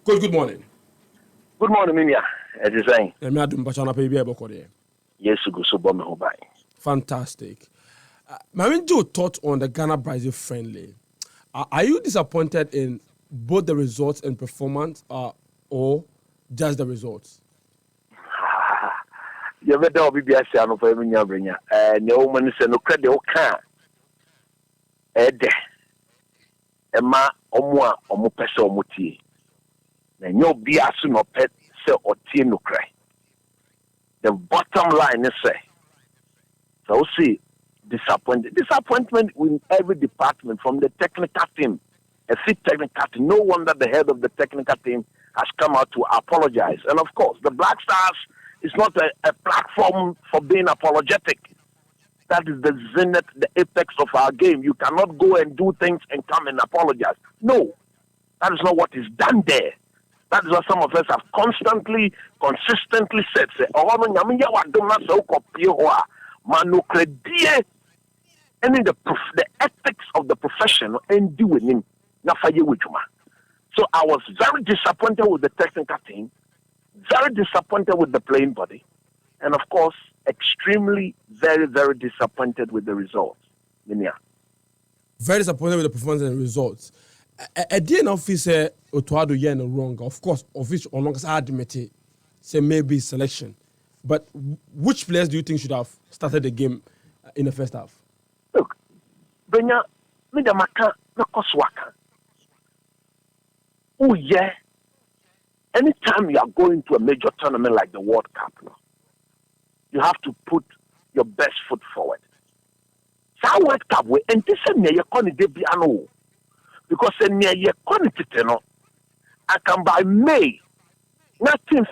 Coach, good morning. Good morning, Minya. It is saying. Yes, go so bomb me Fantastic. My Joe thought on the Ghana-Brazil friendly. Are you disappointed in both the results and performance or just the results? You better be a son of a Minya. No one is no credit or can. Emma Omwa Omupeso Muti. And you'll be a son of pet, say, or Tino cry. The bottom line is say, so see, disappointment in every department, from the technical team, a fit technical team. No wonder the head of the technical team has come out to apologize. And of course, the Black Stars is not a platform for being apologetic. That is the zenith, the apex of our game. You cannot go and do things and come and apologize. No, that is not what is done there. That is what some of us have consistently said. Say, and in the ethics of the profession and doing him. So I was very disappointed with the technical team, very disappointed with the playing body, and of course, extremely, very, very disappointed with the results. Minya. Very disappointed with the performance and the results. At the end of this, Otuado yen wrong. Of course, of which on long admit it, say maybe selection. But which players do you think should have started the game in the first half? Look, Benya, Midamaka, Nakoswaka. Oh yeah. Anytime you are going to a major tournament like the World Cup, you have to put your best foot forward. So World Cup, and this is near your debiano. Because near your no, I can buy May. Nothing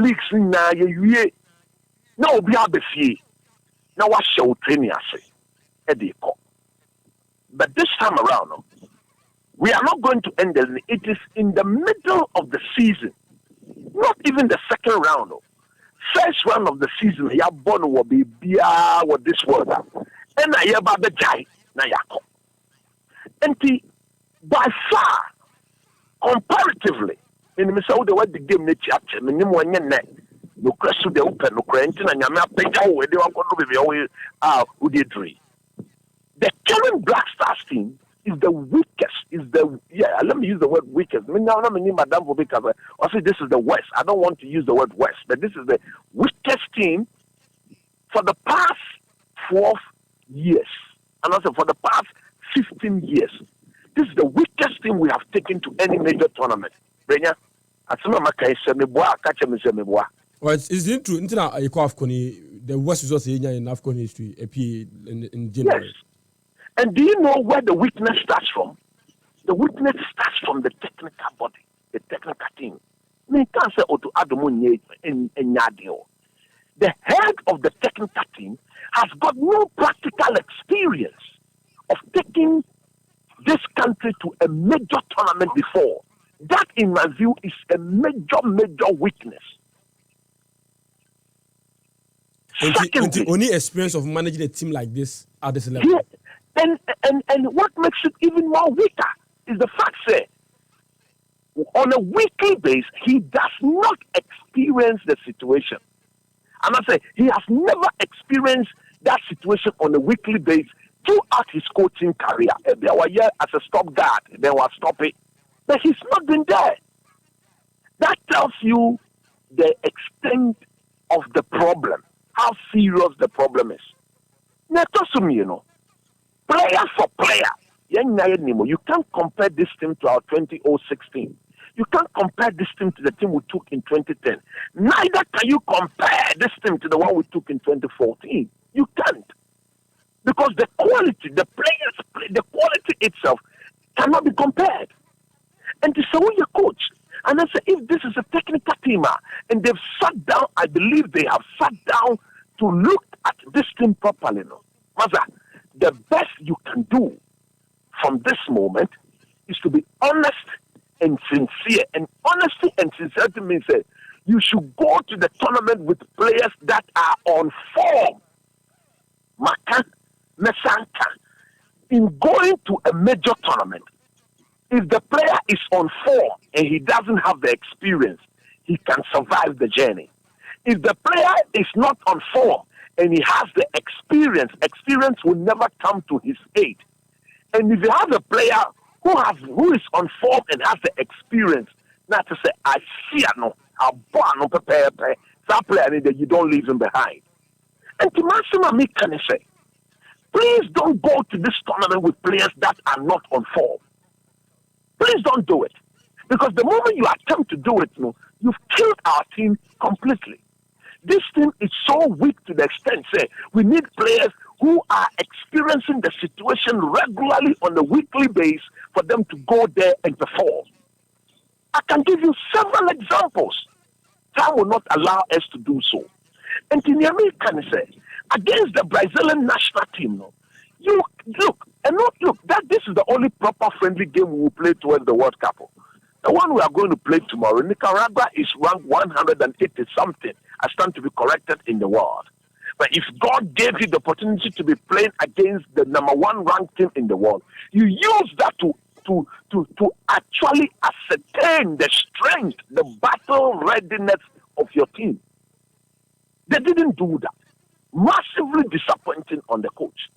leaks na ye. No, be a fee. Now what show training I say? But this time around, we are not going to end it. It is in the middle of the season, not even the second round. First round of the season, ya born will be beer with this word, and I have the guy na yako. And by far, comparatively, in the middle of the game, nature, minimum net. No question the open, no quarantine, and you're not paying away. They are going to be always who did dream. The current Black Stars team is the weakest. Let me use the word weakest. I mean, now I'm Madame for because I say this is the West. I don't want to use the word West, but this is the weakest team for the past 12 years, and also for the past 15 years. This is the weakest team we have taken to any major tournament. Brenya, well, it's true. The West is also in AFCON history, in January. Yes. And do you know where the weakness starts from? The weakness starts from the technical body, the technical team. The head of the technical team has got no practical experience of taking this country to a major tournament before. That, in my view, is a major weakness. Secondly, only experience of managing a team like this at this level. Yeah, and what makes it even more weaker is the fact that on a weekly basis, he does not experience the situation. And I say he has never experienced that situation on a weekly basis throughout his coaching career. There were years as a stop guard, then was stop it. But he's not been there. That tells you the extent of the problem, how serious the problem is. Now, player for player, you can't compare this team to our 2016. You can't compare this team to the team we took in 2010. Neither can you compare this team to the one we took in 2014. You can't. Because the quality, the players, the quality itself cannot be compared. And to say, your coach, and I say, if this is a technical team, and they've sat down, I believe they have sat down to look at this team properly. No? Maza, the best you can do from this moment is to be honest and sincere. And honesty and sincerity means that you should go to the tournament with players that are on form. Maka, Mesanka. In going to a major tournament, If the player is on form and he doesn't have the experience, he can survive the journey. If the player is not on form and he has the experience will never come to his aid. And if you have a player who is on form and has the experience, not to say I see no, I no prepare that player that you don't leave him behind. And to maximum me can say, please don't go to this tournament with players that are not on form. Please don't do it. Because the moment you attempt to do it, you've killed our team completely. This team is so weak to the extent, say, we need players who are experiencing the situation regularly on a weekly basis for them to go there and perform. I can give you several examples. Time will not allow us to do so. And Tinyami can say, against the Brazilian national team, you look, that this is the only proper friendly game we will play towards the World Cup. The one we are going to play tomorrow, Nicaragua is ranked 180 something. I stand to be corrected in the world. But if God gave you the opportunity to be playing against the number one ranked team in the world, you use that to actually ascertain the strength, the battle readiness of your team. They didn't do that. Massively disappointing on the coach.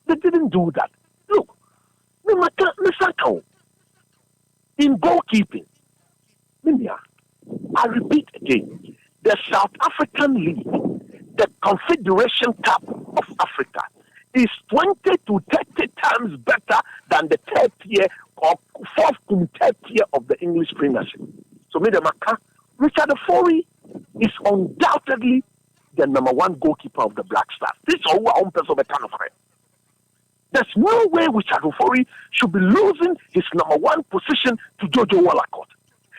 They didn't do that. Look, in goalkeeping, I repeat again, the South African League, the Confederation Cup of Africa, is 20 to 30 times better than the third tier or fourth to third tier of the English Premiership. So, Richard Ofori is undoubtedly the number one goalkeeper of the Black Stars. This is our own person of friend. There's no way Richard Ofori should be losing his number one position to Jojo Wallacott.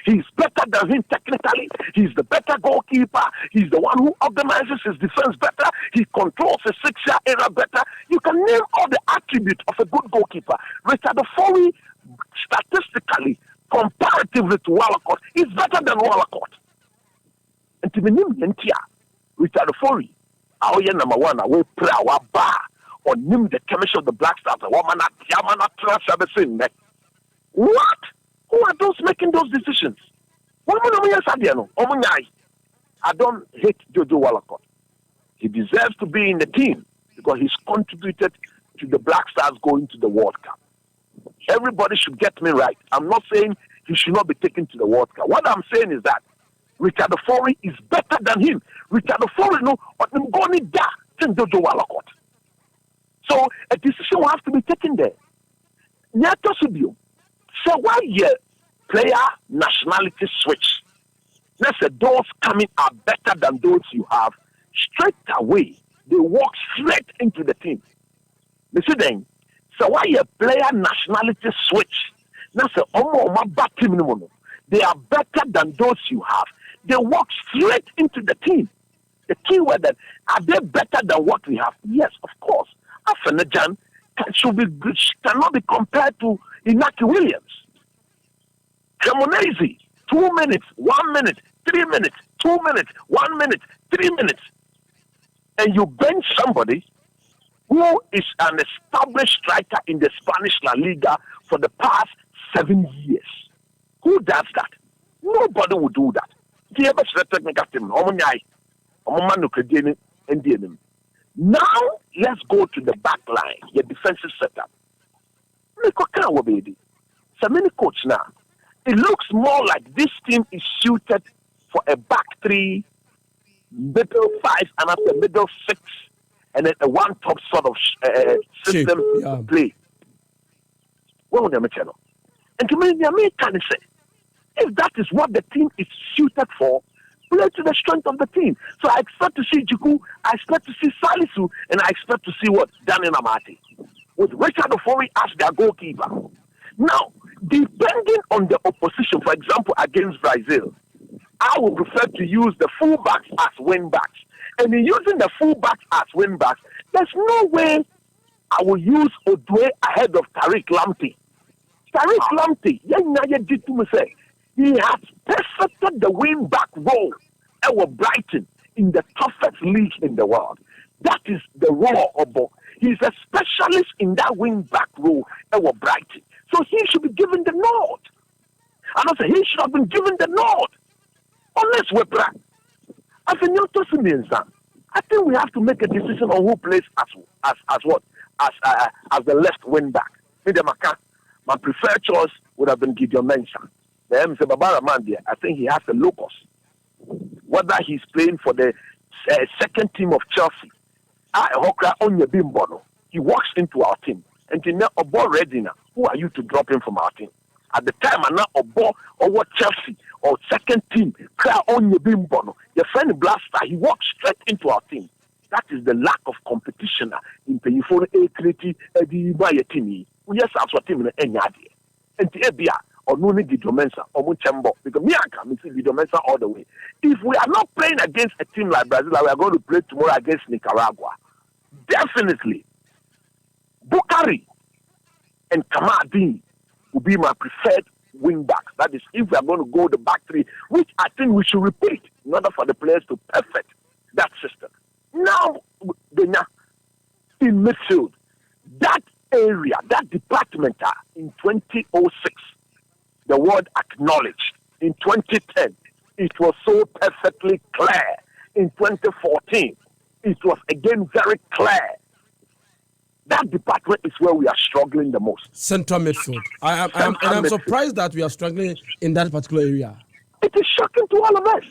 He's better than him technically. He's the better goalkeeper. He's the one who organizes his defense better. He controls the 6-year era better. You can name all the attributes of a good goalkeeper. Richard Ofori, statistically, comparatively to Wallacott, is better than Wallacott. And to the Richard Ofori, our number one, our prayer, our bar, or name the commission of the Black Stars, what? Who are those making those decisions? I don't hate Jojo Wallacott. He deserves to be in the team because he's contributed to the Black Stars going to the World Cup. Everybody should get me right. I'm not saying he should not be taken to the World Cup. What I'm saying is that Richard Ofori is better than him. Richard Ofori, than Jojo Wallacott. So a decision will have to be taken there. So why your player nationality switch? Let's say those coming are better than those you have. Straight away, they walk straight into the team. You see then? So why your player nationality switch? Let's say they are better than those you have. They walk straight into the team. The key word that are they better than what we have? Yes, of course. Afenajan cannot be compared to Inaki Williams. Cremonese, 2 minutes, 1 minute, 3 minutes, 2 minutes, 1 minute, 3 minutes. And you bench somebody who is an established striker in the Spanish La Liga for the past 7 years. Who does that? Nobody will do that. Now, let's go to the back line, your defensive setup. So many coach now. It looks more like this team is suited for a back three, middle five, and after middle six, and then a one top sort of system play. What would you And to me, can say, if that is what the team is suited for, play to the strength of the team. So I expect to see Juku, I expect to see Salisu, and I expect to see what? Daniel Amati. With Richard Ofori as their goalkeeper. Now, depending on the opposition, for example, against Brazil, I would prefer to use the fullbacks as wing-backs. And in using the fullbacks as wing-backs, there's no way I will use Odwe ahead of Tariq Lamptey. Tariq Lamptey, he has perfected the wing-back role at Brighton in the toughest league in the world. That is the role of Bo. He's a specialist in that wing-back role at Brighton. So he should be given the nod. And I say he should have been given the nod. Unless we're black. I think we have to make a decision on who plays as what? As the left wing back. My preferred choice would have been Gideon Mensah. The MC Babara Mandia, I think he has the locus. Whether he's playing for the second team of Chelsea, he walks into our team. And you know, ready now. Who are you to drop him from our team? At the time, I'm not or Chelsea or second team. Your friend Blaster, he walks straight into our team. That is the lack of competition in the phone a team. Yes, that's what team in and the or no need Gideon Mensah or Muchembo because me I can see Gideon Mensah all the way. If we are not playing against a team like Brazil, like we are going to play tomorrow against Nicaragua, definitely Bukari and Kamadi will be my preferred wing back. That is, if we are going to go the back three, which I think we should repeat in order for the players to perfect that system. Now, in midfield, that area, that department in 2006, the word acknowledged. In 2010, it was so perfectly clear. In 2014, it was again very clear. That department is where we are struggling the most. Central midfield. I'm surprised that we are struggling in that particular area. It is shocking to all of us.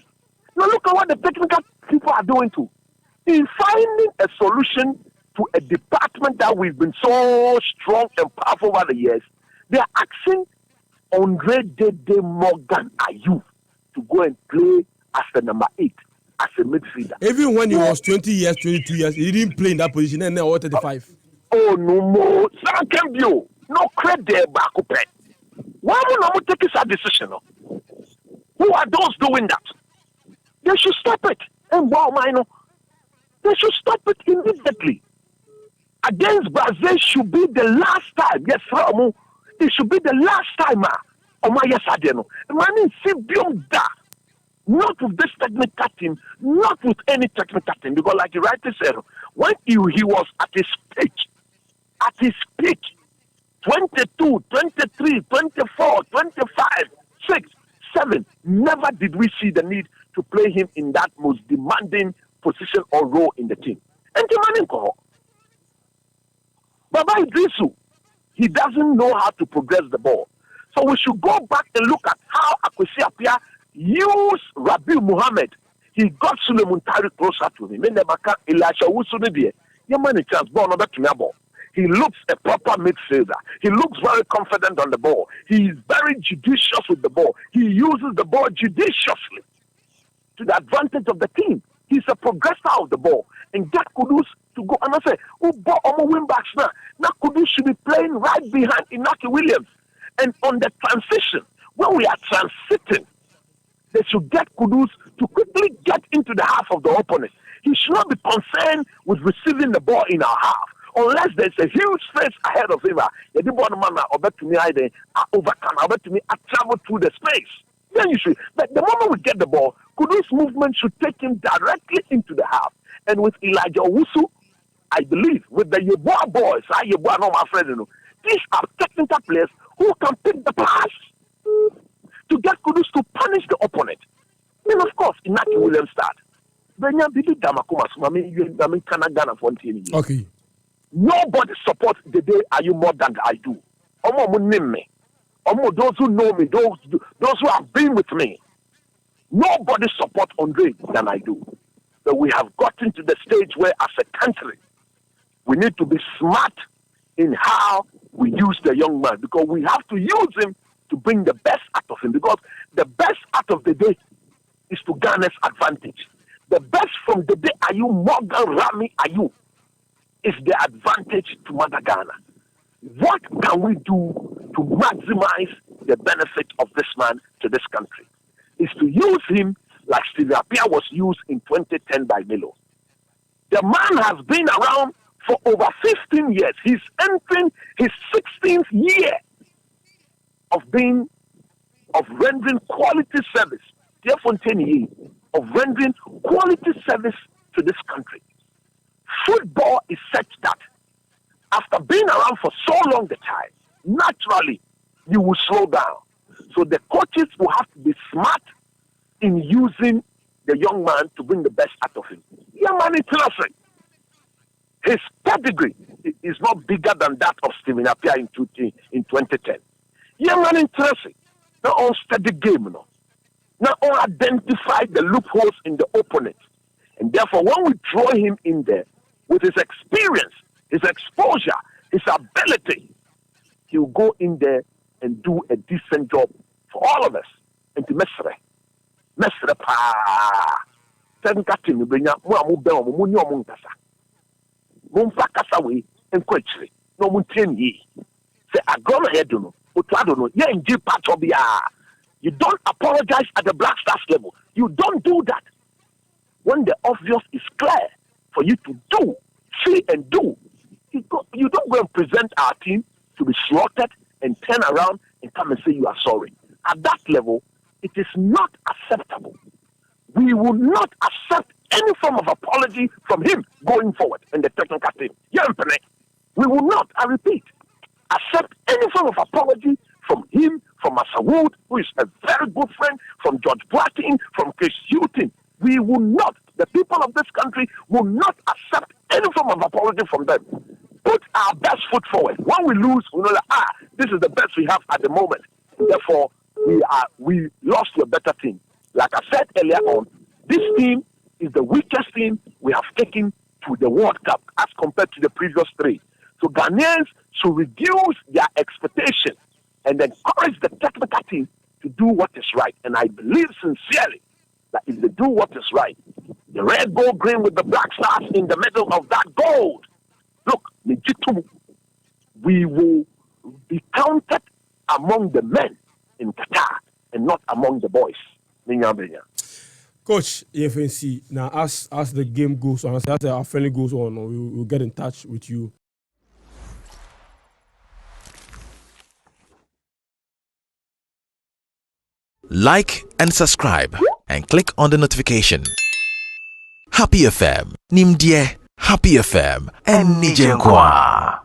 Now look at what the technical people are doing too. In finding a solution to a department that we've been so strong and powerful over the years, they are asking Andre Dede Morgan Ayew to go and play as the number 8, as a midfielder. Even when he was 20 years, 22 years, he didn't play in that position and then or 35. Oh no more. No credit back up. Why would not take this decision? Who are those doing that? They should stop it. And they should stop it immediately. Against Brazil should be the last time. Yes, Ramu. It should be the last time. Not with this technical team, not with any technical team. Because like you rightly said, when he was at his peak, 22, 23, 24, 25, 6, 7, never did we see the need to play him in that most demanding position or role in the team. And Baba Idrisu, he doesn't know how to progress the ball. So we should go back and look at how Akwesi Appiah used Rabiu Muhammad. He got Suleiman Tari closer to him. He looks a proper midfielder. He looks very confident on the ball. He is very judicious with the ball. He uses the ball judiciously to the advantage of the team. He's a progressor of the ball. And that Kudus to go and I say, who bought wing backs now? Now Kudus should be playing right behind Inaki Williams. And on the transition, when we are transiting, they should get Kudus to quickly get into the half of the opponent. He should not be concerned with receiving the ball in our half. Unless there's a huge space ahead of him, travel through the space. Then you should. But the moment we get the ball, Kudus' movement should take him directly into the half. And with Elijah Owusu, I believe, with the Yeboah boys, my friend, these are technical players who can pick the pass to get Kudus to punish the opponent. Then, of course, Inaki Williams start. Okay. Nobody supports the day are you more than I do. Those who know me, those who have been with me. Nobody supports Andre than I do. But we have gotten to the stage where, as a country, we need to be smart in how we use the young man, because we have to use him to bring the best out of him, because the best out of the day is to garner advantage. The best from the day Ayew Morgan Rami Ayew is the advantage to Mother Ghana. What can we do to maximize the benefit of this man to this country? Is to use him like Steve Appiah was used in 2010 by Milo. The man has been around for over 15 years. He's entering his 16th year of rendering quality service. Of rendering quality service to this country. Football is such that after being around for so long the time, naturally you will slow down. So the coaches will have to be smart in using the young man to bring the best out of him. Young man is interesting. His pedigree is not bigger than that of Stephen Appiah in 2010. Young man interesting. Not on steady game, no. Not on identify the loopholes in the opponent. And therefore, when we throw him in there with his experience, his exposure, his ability, he will go in there and do a decent job for all of us. And to Mesre pa. Technical team, bring up more Munkasa. Mumfa Kasawe and Quetri. No Muntin. Say, I go ahead, no. I don't know. Yeah, in deep part of the you don't apologize at the Black Stars level. You don't do that. When the obvious is clear for you to do, see and do, you don't go and present our team to be slaughtered and turn around and come and say you are sorry. At that level, it is not acceptable. We will not accept any form of apology from him going forward in the technical team. We will not, I repeat, accept any form of apology from him, from Massa Wood, who is a very good friend, from George Boateng, from Chris Hughton. We will not, the people of this country will not accept any form of apology from them. Put our best foot forward. When we lose, we know that, this is the best we have at the moment. Therefore, we lost to a better team. Like I said earlier on, this team is the weakest team we have taken to the World Cup as compared to the previous three. So Ghanaians should reduce their expectation and encourage the technical team to do what is right. And I believe sincerely that if they do what is right, the red, gold, green with the black stars in the middle of that gold, look, we will be counted among the men in Qatar and not among the boys. Coach, EFNC, now as the game goes on, as our friendly goes on, we'll get in touch with you. Like and subscribe and click on the notification. Happy FM, Nimdie, Happy FM, and Nijenkwa.